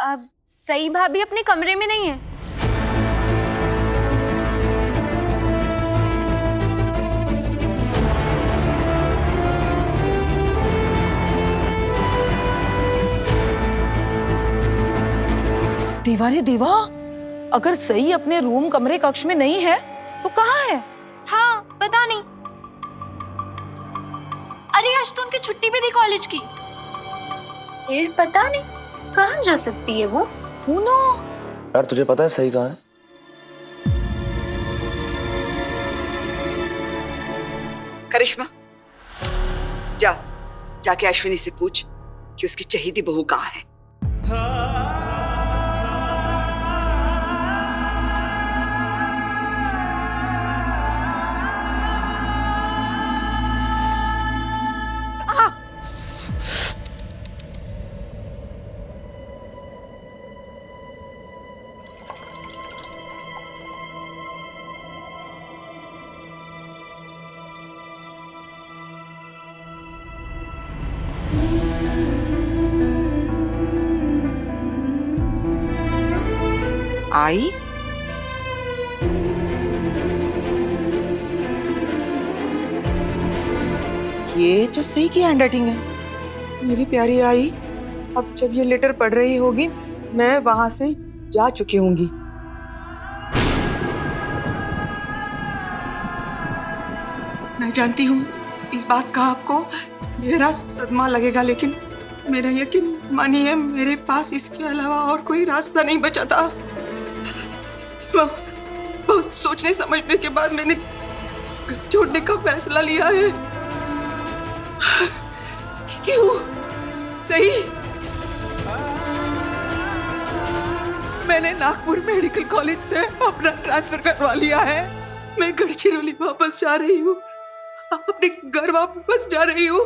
अब सई भाभी अपने कमरे में नहीं है। देवा रे देवा, अगर सई अपने रूम कमरे कक्ष में नहीं है तो कहाँ है? हाँ पता नहीं। अरे आज तो उनकी छुट्टी भी थी कॉलेज की। फिर पता नहीं कहाँ जा सकती है वो। नो यार तुझे पता है सही कहाँ है? करिश्मा, जाके अश्विनी से पूछ कि उसकी चहेती बहू कहाँ है। आई? ये तो सही की हैंडराइटिंग है। मेरी प्यारी आई, अब जब ये लेटर पढ़ रही होगी, मैं वहां से जा चुकी होंगी। मैं जानती हूँ इस बात का आपको गहरा सदमा लगेगा, लेकिन मेरा यकीन मानिए, मेरे पास इसके अलावा और कोई रास्ता नहीं बचा था। बहुत सोचने समझने के बाद मैंने घर छोड़ने का फैसला लिया है। क्यों? सही, मैंने नागपुर मेडिकल कॉलेज से अपना ट्रांसफर करवा लिया है। मैं गढ़चिरौली वापस जा रही हूँ, अपने घर वापस जा रही हूँ।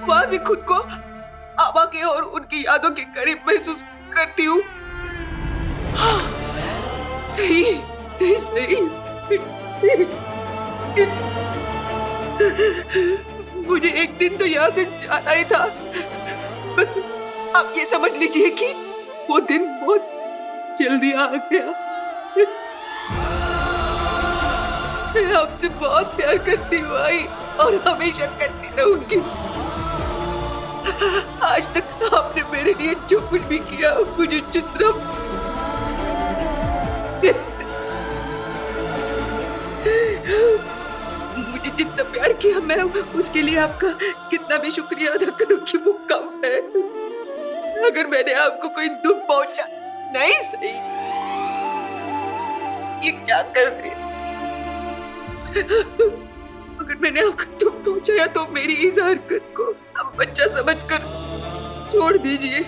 वहां से खुद को आबा के और उनकी यादों के करीब महसूस करती हूँ। सही, सही। मुझे एक दिन तो यहाँ से जाना ही था। बस आप ये समझ लीजिए कि वो दिन बहुत जल्दी आ गया। मैं आपसे बहुत प्यार करती हूँ आई, और हमेशा करती रहूंगी। आज तक आपने मेरे लिए जो कुछ भी किया, मुझे जितना जितना प्यार किया, मैं उसके लिए आपका कितना भी शुक्रिया अदा करूं कि वो कम है। अगर मैंने आपको कोई दुख पहुंचा, नहीं सही, ये क्या कर दिया। अगर मैंने आपको दुख पहुंचाया तो मेरी इस हरकत को आप बच्चा समझकर छोड़ दीजिए।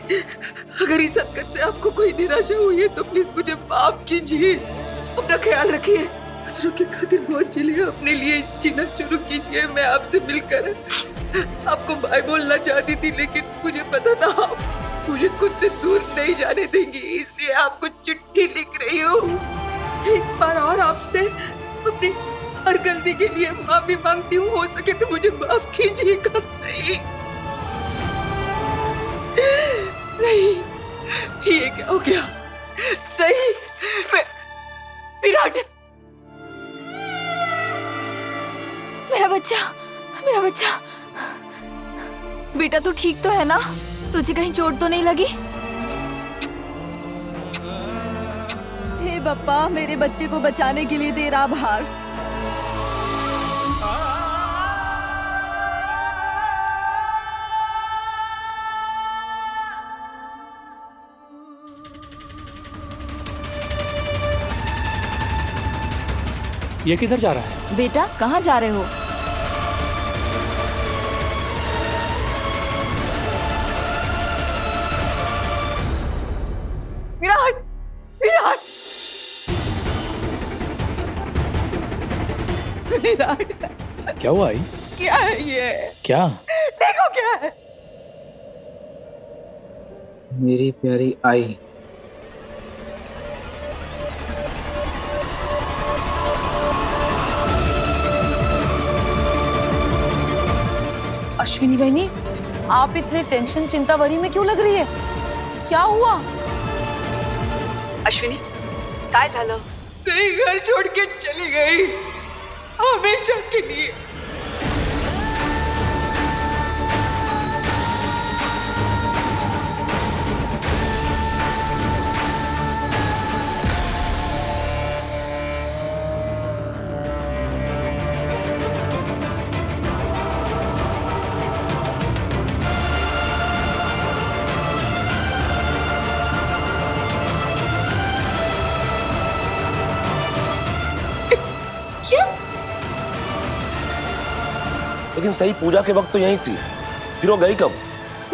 अगर इस हरकत से आपको कोई निराशा हुई है तो प्लीज मुझे माफ कीजिए। अपना ख्याल रखिए, दूसरों की खातिर मौत चलिए, अपने लिए जीना शुरू कीजिए। मैं आपसे मिलकर आपको बाय बोलना चाहती थी, लेकिन मुझे पता था आप मुझे खुद से दूर नहीं जाने देंगी, इसलिए आपको चिट्ठी लिख रही हूँ। एक बार और आपसे अपनी हर गलती के लिए माफी मांगती हूँ। हो सके तो मुझे माफ कीजिएगा। सही, सही, ये क्या हो गया? सही, विराट, मेरा बच्चा, मेरा बच्चा। बेटा तू ठीक तो है ना? तुझे कहीं चोट तो नहीं लगी? हे बप्पा, मेरे बच्चे को बचाने के लिए तेरा आभार। ये किधर जा रहा है? बेटा कहाँ जा रहे हो? विराट, विराट, विराट, क्या हुआ आई? क्या है ये? क्या? देखो क्या है। मेरी प्यारी आई, अश्विनी बहनी, आप इतने टेंशन चिंता वरी में क्यों लग रही है? क्या हुआ? अश्विनी, काय झालं? सही घर छोड़ के चली गई, हमेशा के लिए। लेकिन सही पूजा के वक्त तो यही थी, फिर वो गई कब?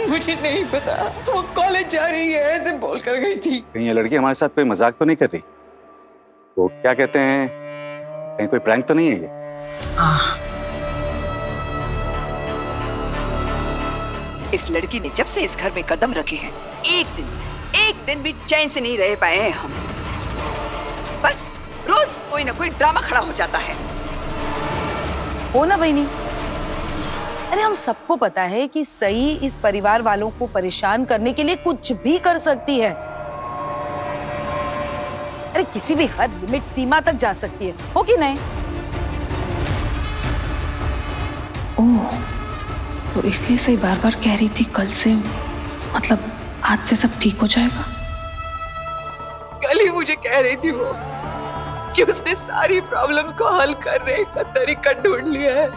मुझे नहीं पता, वो कॉलेज जा रही है ऐसे बोल कर गई थी। कहीं ये लड़की हमारे साथ कोई मजाक तो नहीं कर रही? वो क्या कहते हैं, कहीं कोई प्रैंक तो नहीं है ये? इस लड़की ने जब से इस घर में कदम रखे हैं, एक दिन भी चैन से नहीं रह पाए हैं हम। बस रोज कोई ना कोई ड्रामा खड़ा हो जाता है। हो ना बहनी। अरे हम सबको पता है कि सई इस परिवार वालों को परेशान करने के लिए कुछ भी कर सकती है। अरे किसी भी हद, लिमिट, सीमा तक जा सकती है, हो कि नहीं? ओह, तो इसलिए सही बार बार कह रही थी कल से, मतलब आज से सब ठीक हो जाएगा। कल ही मुझे कह रही थी वो कि उसने सारी प्रॉब्लम्स को हल करने का तरीका ढूंढ लिया है।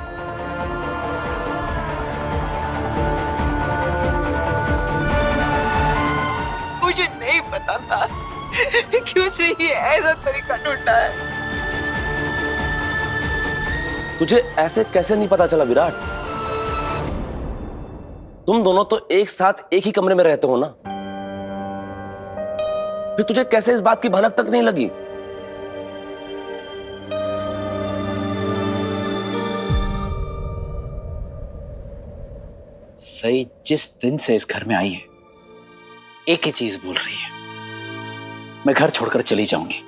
मुझे नहीं पता था कि उसने ये ऐसा तरीका ढूंढा है। तुझे ऐसे कैसे नहीं पता चला विराट? तुम दोनों तो एक साथ एक ही कमरे में रहते हो ना, फिर तुझे कैसे इस बात की भनक तक नहीं लगी? सही जिस दिन से इस घर में आई है, एक ही चीज बोल रही है, मैं घर छोड़कर चली जाऊंगी।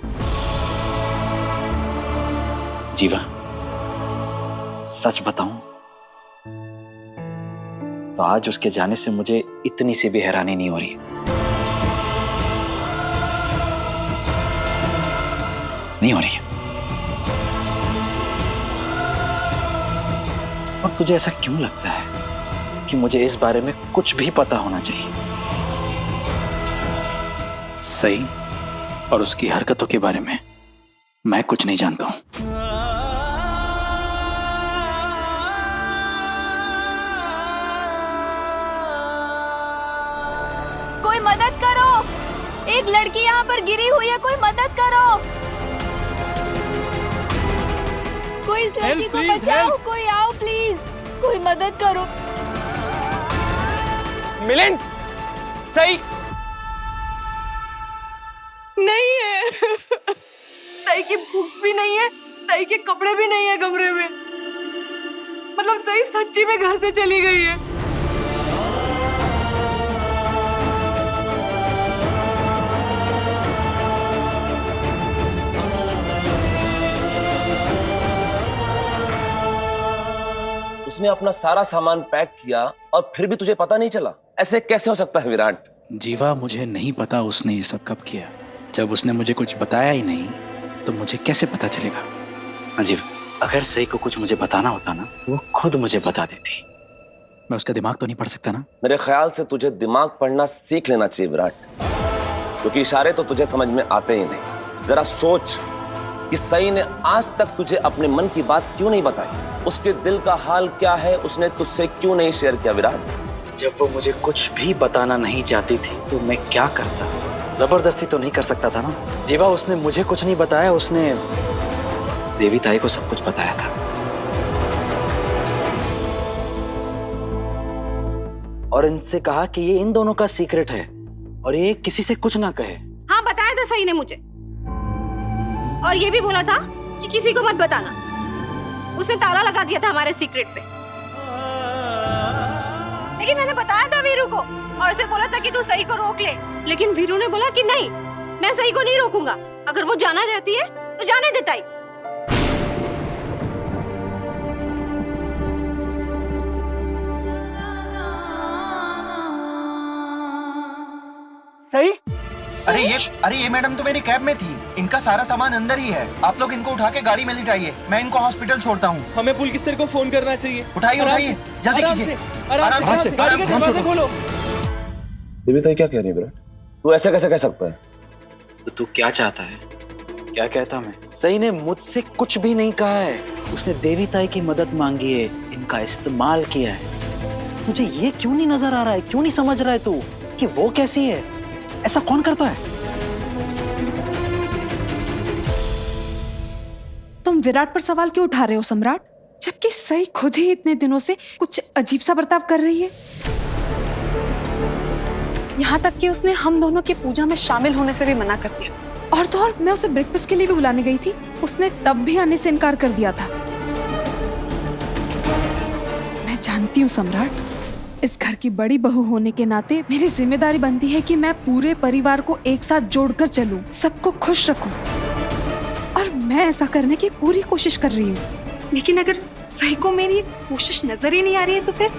जीवा, सच बताऊं तो आज उसके जाने से मुझे इतनी सी भी हैरानी नहीं हो रही। नहीं हो रही है। और तुझे ऐसा क्यों लगता है कि मुझे इस बारे में कुछ भी पता होना चाहिए? सही और उसकी हरकतों के बारे में मैं कुछ नहीं जानता हूं। कोई मदद करो, एक लड़की यहाँ पर गिरी हुई है, कोई मदद करो। कोई इस लड़की को बचाओ, कोई आओ प्लीज, कोई मदद करो। मिलिंद, सही नहीं है। सही की बुक्स भी नहीं है, सही के कपड़े भी नहीं है कमरे में। मतलब सही सच्ची में घर से चली गई है। उसने अपना सारा सामान पैक किया और फिर भी तुझे पता नहीं चला? ऐसे कैसे हो सकता है विराट? जीवा, मुझे नहीं पता उसने ये सब कब किया। जब उसने मुझे कुछ बताया ही नहीं तो मुझे कैसे पता चलेगा? अजीब, अगर सही को कुछ मुझे बताना होता ना तो वो खुद मुझे बता देती। मैं उसका दिमाग तो नहीं पढ़ सकता ना? मेरे ख्याल से तुझे दिमाग पढ़ना सीख लेना चाहिए विराट, क्योंकि इशारे तो तुझे समझ में आते ही नहीं। जरा सोच कि सई ने आज तक तुझे अपने मन की बात क्यों नहीं बताई? उसके दिल का हाल क्या है, उसने तुझसे क्यों नहीं शेयर किया विराट? जब वो मुझे कुछ भी बताना नहीं चाहती थी तो मैं क्या करता? जबरदस्ती तो नहीं कर सकता था ना। जीवा, उसने मुझे कुछ नहीं बताया, उसने देवी ताई को सब कुछ बताया था। और इनसे कहा कि ये इन दोनों का सीक्रेट है और ये किसी से कुछ ना कहे। हाँ, बताया था सही ने मुझे, और ये भी बोला था कि किसी को मत बताना। उसने ताला लगा दिया था हमारे सीक्रेट पे। लेकिन मैंने बताया था वीरू को और उसे बोला था कि तू सही को रोक ले, लेकिन वीरू ने बोला कि नहीं, मैं सही को नहीं रोकूंगा। अगर वो जाना चाहती है तो जाने देता ही। सही? अरे ये मैडम तो मेरी कैब में थी। इनका सारा सामान अंदर ही है। आप लोग इनको उठा के गाड़ी में लिटाइए, मैं इनको हॉस्पिटल छोड़ता हूँ। हमें पुलिस सर को फोन करना चाहिए। उठाइए जल्दी कीजिए। आराम से गाड़ी का दरवाजा खोलो। देविता क्या कह रही है विराट? तू ऐसा कैसे कह सकता है? तो तू क्या चाहता है? क्या कहता मैं? सही ने मुझसे कुछ भी नहीं कहा है। उसने देवी ताई की मदद मांगी है, इनका इस्तेमाल किया है। तुझे ये क्यों नहीं नजर आ रहा है? क्यों नहीं समझ रहा है तू कि वो कैसी है? ऐसा कौन करता है? तुम विराट पर सवाल क्यों उठा रहे हो सम्राट, जबकि सही खुद ही इतने दिनों से कुछ अजीब सा बर्ताव कर रही है। यहाँ तक कि उसने हम दोनों की पूजा में शामिल होने से भी मना कर दिया था। और तो और मैं उसे ब्रेकफास्ट के लिए भी बुलाने गई थी, उसने तब भी आने से इनकार कर दिया था। मैं जानती हूँ सम्राट, इस घर की बड़ी बहू होने के नाते मेरी जिम्मेदारी बनती है कि मैं पूरे परिवार को एक साथ जोड़कर चलूं, सबको खुश रखूं। और मैं ऐसा करने की पूरी कोशिश कर रही हूँ। लेकिन अगर सही को मेरी कोशिश नजर ही नहीं आ रही है तो फिर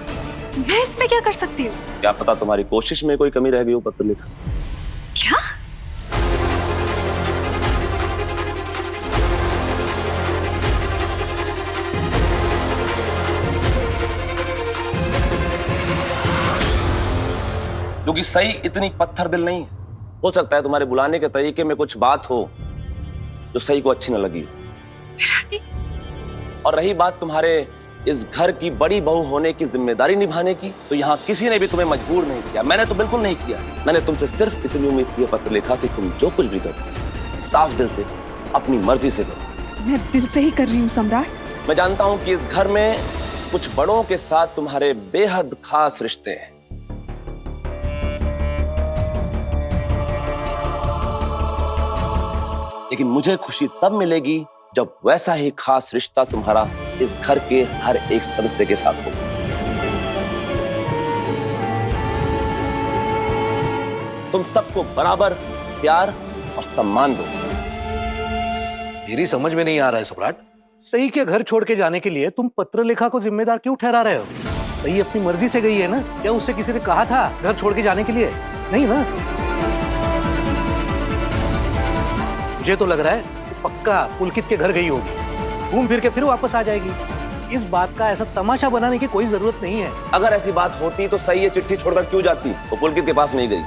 मैं इसमें क्या कर सकती हूँ? क्या पता तुम्हारी कोशिश में कोई कमी रह गई हो पत्र लिखा। क्या? क्योंकि सही इतनी पत्थर दिल नहीं है। हो सकता है तुम्हारे बुलाने के तरीके में कुछ बात हो जो सही को अच्छी न लगी हो। और रही बात तुम्हारे इस घर की बड़ी बहू होने की जिम्मेदारी निभाने की, तो यहाँ किसी ने भी तुम्हें मजबूर नहीं किया। मैंने तो बिल्कुल नहीं किया। मैंने तुमसे सिर्फ इतनी उम्मीद की पत्र लिखा कि तुम जो कुछ भी करो साफ दिल से करो, अपनी मर्जी से करो। मैं दिल से ही कर रही हूँ सम्राट। मैं जानता हूँ कि इस घर में कुछ बड़ों के साथ तुम्हारे बेहद खास रिश्ते हैं। लेकिन मुझे खुशी तब मिलेगी जब वैसा ही खास रिश्ता तुम्हारा इस घर के हर एक सदस्य के साथ हो। तुम सबको बराबर प्यार और सम्मान दोगे। मेरी समझ में नहीं आ रहा है सम्राट, सही के घर छोड़ के जाने के लिए तुम पत्रलेखा को जिम्मेदार क्यों ठहरा रहे हो? सही अपनी मर्जी से गई है ना? क्या उससे किसी ने कहा था घर छोड़ के जाने के लिए? नहीं ना? मुझे तो लग रहा है पक्का पुलकित के घर गई होगी, घूम फिर के फिर वापस आ जाएगी। इस बात का ऐसा तमाशा बनाने की कोई जरूरत नहीं है। अगर ऐसी बात होती तो सही ये चिट्ठी छोड़कर क्यों जाती? वो पुलकित के पास नहीं गई।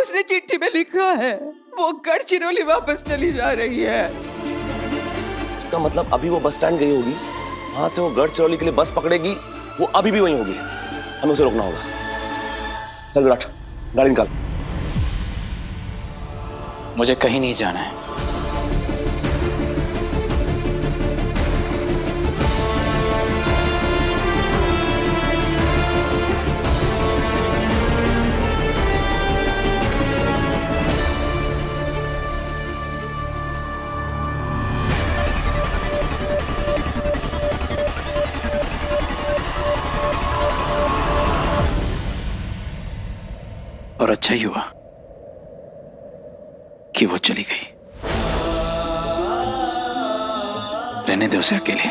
उसने चिट्ठी में लिखा है वो गढ़चिरौली वापस चली जा रही है। इसका मतलब अभी वो बस स्टैंड गई होगी, वहां से वो गढ़चिरौली के लिए बस पकड़ेगी, वो अभी भी वहीं होगी। हमें उसे रोकना होगा। चल विराट, गाड़ी निकाल। मुझे कहीं नहीं जाना है। और अच्छा ही हुआ कि वो चली गई। रहने दे उसे अकेले,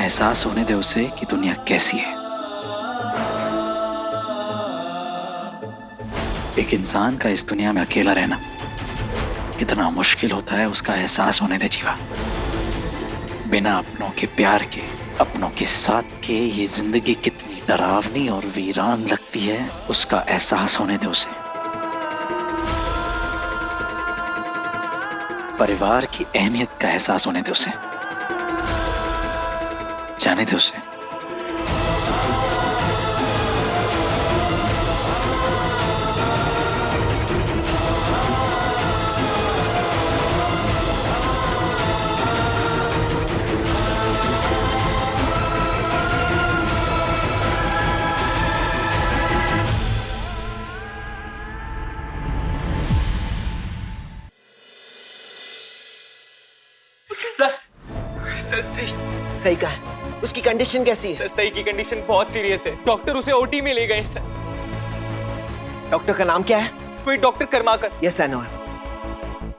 एहसास होने दे उसे कि दुनिया कैसी है। एक इंसान का इस दुनिया में अकेला रहना कितना मुश्किल होता है, उसका एहसास होने दे जीवा। बिना अपनों के प्यार के, अपनों के साथ के ये जिंदगी कितनी डरावनी और वीरान लगती है, उसका एहसास होने दे उसे। परिवार की अहमियत का एहसास होने दे उसे। जाने दे उसे। सर सही का है, उसकी कंडीशन कैसी है? सर सही की कंडीशन बहुत सीरियस है। डॉक्टर उसे ओटी में ले गए सर। डॉक्टर का नाम क्या है? कोई doctor Karmakar. Yes I know.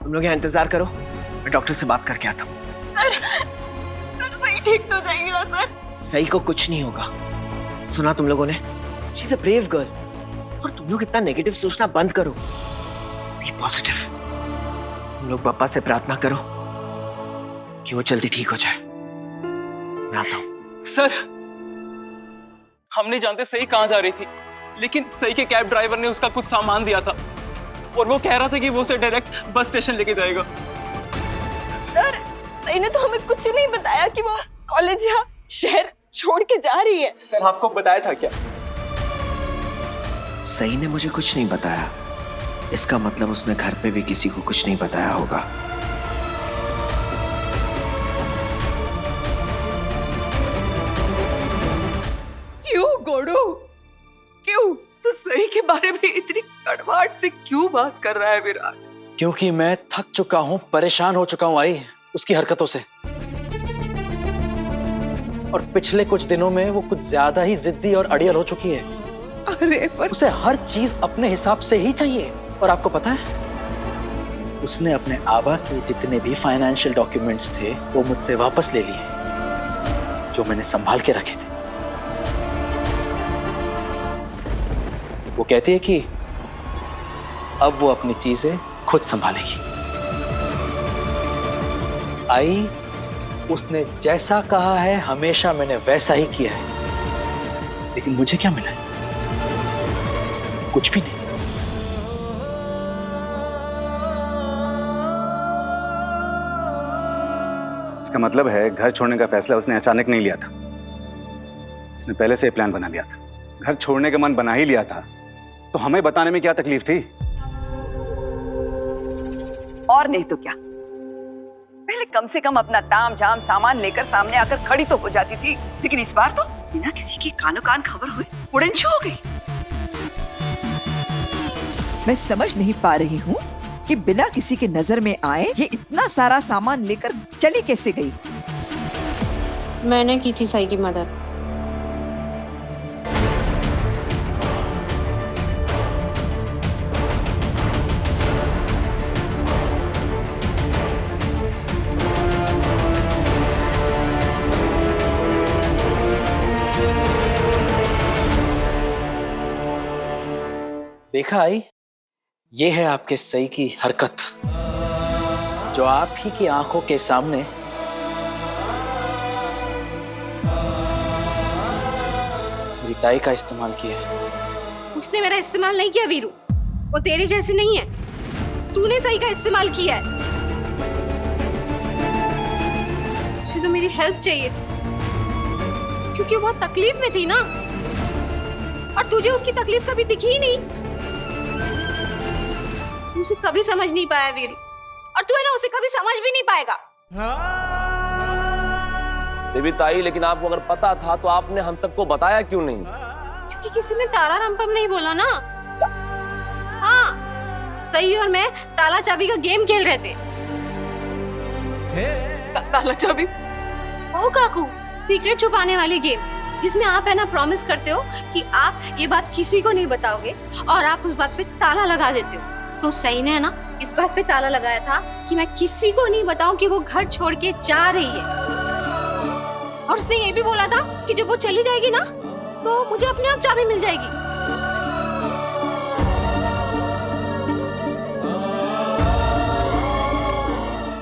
तुम लोग यहाँ इंतजार करो, मैं डॉक्टर से बात करके आता हूँ। सर सही ठीक तो जाएगी ना सर? सही को कुछ नहीं होगा। सुना तुम लोगों ने? She is a brave girl. और तुम लोग इतना नेगेटिव सोचना बंद करो, बी पॉजिटिव। तुम लोग पापा से प्रार्थना करो कि वो जल्दी ठीक हो जाए। मैं आता हूं। सर, हम नहीं जानते सही कहाँ जा रही थी, लेकिन सही के कैब ड्राइवर ने उसका कुछ सामान दिया था और वो कह रहा था कि वो उसे डायरेक्ट बस स्टेशन लेके जाएगा। सर, सही ने तो हमें कुछ नहीं बताया कि वो कॉलेज या शहर छोड़ के जा रही है। सर, आपको बताया था क्या? सही ने मुझे कुछ नहीं बताया, इसका मतलब उसने घर पे भी किसी को कुछ नहीं बताया होगा। क्यों गोडू, क्यों तू सही के बारे में इतनी कड़वाहट से क्यों बात कर रहा है विराट? क्योंकि मैं थक चुका हूँ, परेशान हो चुका हूँ आई उसकी हरकतों से। और पिछले कुछ दिनों में वो कुछ ज्यादा ही जिद्दी और अड़ियल हो चुकी है। अरे पर उसे हर चीज अपने हिसाब से ही चाहिए। और आपको पता है, उसने अपने आबा के जितने भी फाइनेंशियल डॉक्यूमेंट्स थे वो मुझसे वापस ले लिए, जो मैंने संभाल के रखे थे। वो कहती है कि अब वो अपनी चीजें खुद संभालेगी। आई, उसने जैसा कहा है हमेशा मैंने वैसा ही किया है, लेकिन मुझे क्या मिला है? कुछ भी नहीं। इसका मतलब है घर छोड़ने का फैसला उसने अचानक नहीं लिया था, उसने पहले से प्लान बना लिया था। घर छोड़ने का मन बना ही लिया था तो हमें बताने में क्या तकलीफ थी? और नहीं तो क्या, पहले कम से कम अपना ताम झाम सामान लेकर सामने आकर खड़ी तो हो जाती थी, लेकिन इस बार तो बिना किसी के कानो कान खबर हुए उड़नछू हो गई। मैं समझ नहीं पा रही हूँ कि बिना किसी के नजर में आए ये इतना सारा सामान लेकर चली कैसे गई। मैंने की थी सही की मदद। देखा आई, ये है आपके सही की हरकत, जो आप ही की आंखों के सामने मेरी ताई का इस्तेमाल किया है। उसने मेरा इस्तेमाल नहीं किया वीरू, वो तेरे जैसी नहीं है। तूने सही का इस्तेमाल किया है। तुझे तो मेरी हेल्प चाहिए थी, क्योंकि वो बहुत तकलीफ में थी ना, और तुझे उसकी तकलीफ कभी दिखी ही नहीं। तू उसे कभी समझ नहीं पाया वीरू, और तू है ना उसे कभी समझ भी नहीं पाएगा। देवी ताई, लेकिन आपको अगर पता था तो आपने हम सबको बताया क्यों नहीं? क्योंकि किसी ने तारा रामपम नहीं बोला ना। हाँ, सही और मैं ताला चाबी का गेम खेल रहे थे। ताला चाबी? ओ काकू, सीक्रेट छुपाने वाली गेम, जिसमें आप है ना प्रॉमिस करते हो कि आप ये बात किसी को नहीं बताओगे और आप उस बात पे ताला लगा देते हो। तो सही ने है ना इस बात पे ताला लगाया था कि मैं किसी को नहीं बताऊं कि वो घर छोड़ के जा रही है। और उसने ये भी बोला था कि जब वो चली जाएगी ना तो मुझे अपने आप चाबी मिल जाएगी।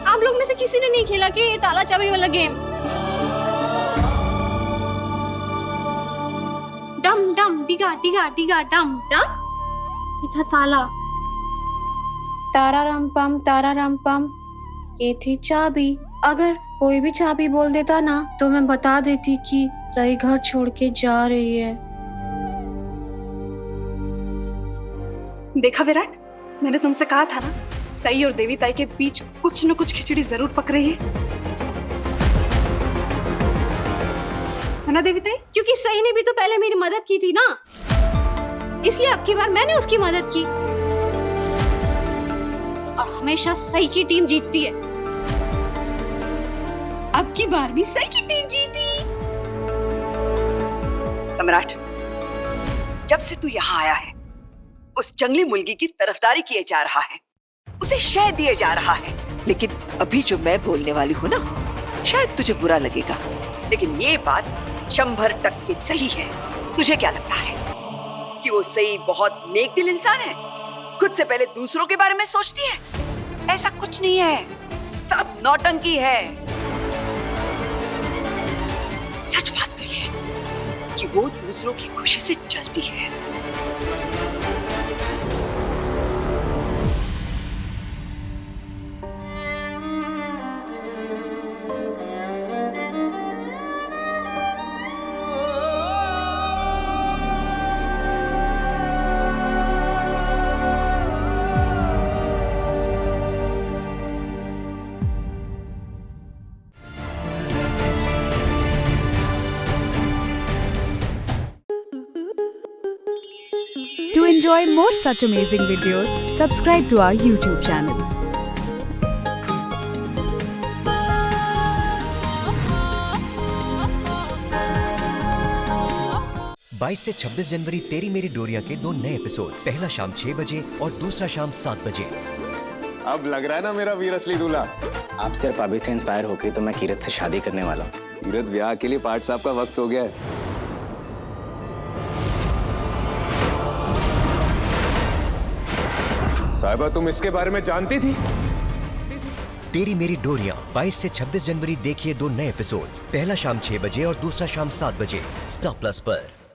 आप लोग में से किसी ने नहीं खेला कि ये ताला चाबी वाला गेम? डम डम डिगा डिगा डिगा डम डम, ये था ताला। तारा राम पम, ये थी चाबी। अगर कोई भी चाबी बोल देता ना तो मैं बता देती कि सही घर छोड़ के जा रही है। देखा विराट, मैंने तुमसे कहा था ना, सई और देवी ताई के बीच कुछ न कुछ खिचड़ी जरूर पक रही है ना देवी ताई? क्योंकि सई ने भी तो पहले मेरी मदद की थी ना, इसलिए अब की बार मैंने उसकी मदद की। और हमेशा सही की टीम जीतती है। अब की बार भी सही की टीम जीती। सम्राट, जब से तू यहाँ आया है उस जंगली मुर्गी की तरफदारी किए जा रहा है, उसे शह दिए जा रहा है। लेकिन अभी जो मैं बोलने वाली हूँ ना, शायद तुझे बुरा लगेगा, लेकिन ये बात 100% सही है। तुझे क्या लगता है? कि वो सही बहुत नेक दिल इंसान है, खुद से पहले दूसरों के बारे में सोचती है? ऐसा कुछ नहीं है, सब नौटंकी है। सच बात तो ये है कि वो दूसरों की खुशी से जलती है। To enjoy more such amazing videos, subscribe to our YouTube channel. बाईस से 26 जनवरी तेरी मेरी डोरिया के 2 नए एपिसोड, पहला शाम 6 बजे और दूसरा शाम 7 बजे। अब लग रहा है ना मेरा वीर असली दूल्हा। आप सिर्फ अभी से इंस्पायर होके तो मैं कीरत से शादी करने वाला हूँ। कीरत, ब्याह के लिए पार्ट साहब का वक्त हो गया है। साहिबा, तुम इसके बारे में जानती थी? तेरी मेरी डोरिया 22 से 26 जनवरी देखिए 2 नए एपिसोड्स, पहला शाम 6 बजे और दूसरा शाम 7 बजे, स्टार प्लस पर।